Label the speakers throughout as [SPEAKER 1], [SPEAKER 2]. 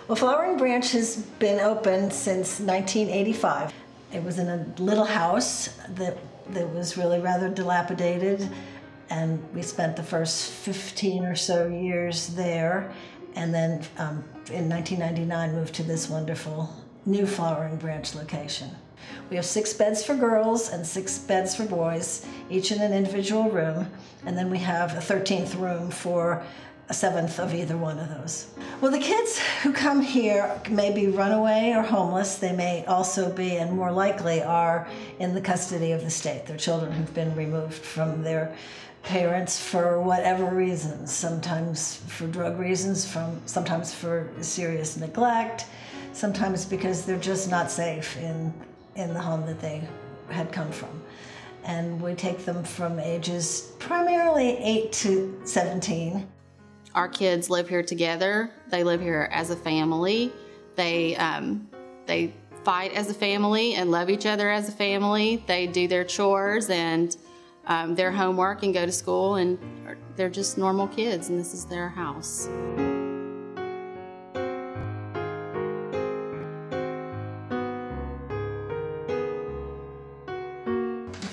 [SPEAKER 1] Well, Flowery Branch has been open since 1985. It was in a little house that was really rather dilapidated, and we spent the first 15 or so years there, and then in 1999 moved to this wonderful new Flowery Branch location. We have 6 beds for girls and 6 beds for boys, each in an individual room, and then we have a 13th room for a 7th of either one of those. Well, the kids who come here may be runaway or homeless. They may also be, and more likely, are in the custody of the state. Their children have been removed from their parents for whatever reasons, sometimes for drug reasons, sometimes for serious neglect, sometimes because they're just not safe in the home that they had come from. And we take them from ages primarily 8 to 17.
[SPEAKER 2] Our kids live here together. They live here as a family. They fight as a family and love each other as a family. They do their chores and their homework and go to school, and they're just normal kids, and this is their house.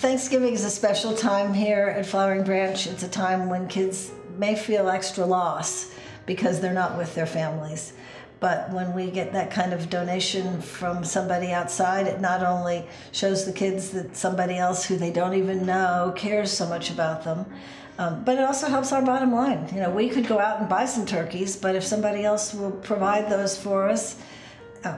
[SPEAKER 1] Thanksgiving is a special time here at Flowery Branch. It's a time when kids may feel extra loss because they're not with their families. But when we get that kind of donation from somebody outside, it not only shows the kids that somebody else who they don't even know cares so much about them, but it also helps our bottom line. You know, we could go out and buy some turkeys, but if somebody else will provide those for us,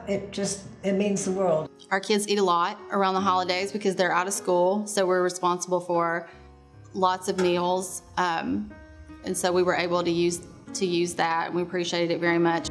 [SPEAKER 1] it means the world.
[SPEAKER 2] Our kids eat a lot around the holidays because they're out of school, so we're responsible for lots of meals. And so we were able to use that, and we appreciated it very much.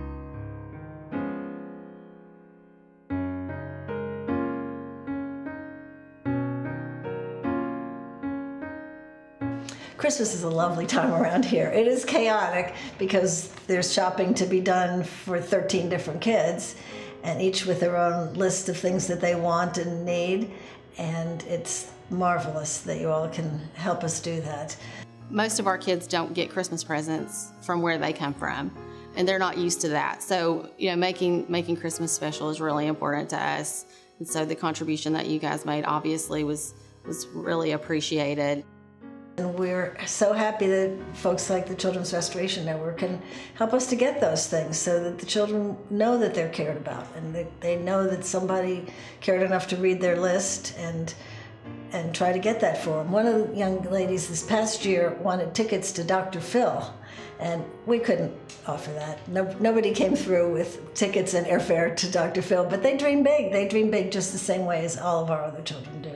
[SPEAKER 1] Christmas is a lovely time around here. It is chaotic because there's shopping to be done for 13 different kids, and each with their own list of things that they want and need, and it's marvelous that you all can help us do that.
[SPEAKER 2] Most of our kids don't get Christmas presents from where they come from, and they're not used to that. So, you know, making Christmas special is really important to us. And so the contribution that you guys made obviously was really appreciated.
[SPEAKER 1] And we're so happy that folks like the Children's Restoration Network can help us to get those things so that the children know that they're cared about, and they know that somebody cared enough to read their list and try to get that for them. One of the young ladies this past year wanted tickets to Dr. Phil, and we couldn't offer that. Nobody came through with tickets and airfare to Dr. Phil, but they dream big. They dream big just the same way as all of our other children do.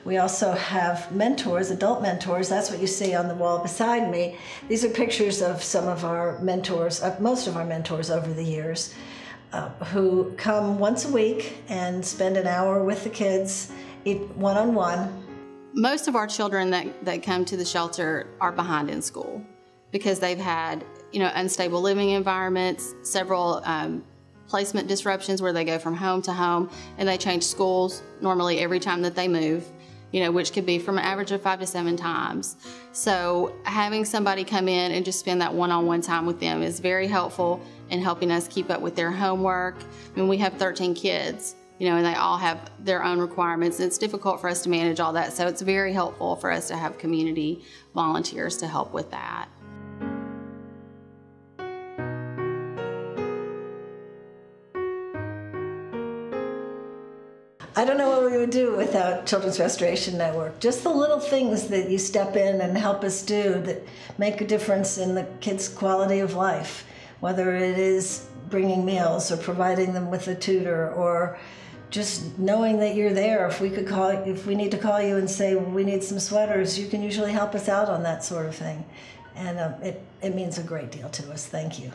[SPEAKER 1] We also have mentors, adult mentors. That's what you see on the wall beside me. These are pictures of some of our mentors, most of our mentors over the years, who come once a week and spend an hour with the kids, one-on-one.
[SPEAKER 2] Most of our children that come to the shelter are behind in school because they've had, you know, unstable living environments, several placement disruptions where they go from home to home, and they change schools normally every time that they move, you know, which could be from an average of 5 to 7 times. So having somebody come in and just spend that one-on-one time with them is very helpful in helping us keep up with their homework. I mean, we have 13 kids, you know, and they all have their own requirements. It's difficult for us to manage all that, so it's very helpful for us to have community volunteers to help with that.
[SPEAKER 1] I don't know what we would do without Children's Restoration Network. Just the little things that you step in and help us do that make a difference in the kids' quality of life, whether it is bringing meals or providing them with a tutor or just knowing that you're there. If we need to call you and say, well, we need some sweaters, you can usually help us out on that sort of thing. And it means a great deal to us. Thank you.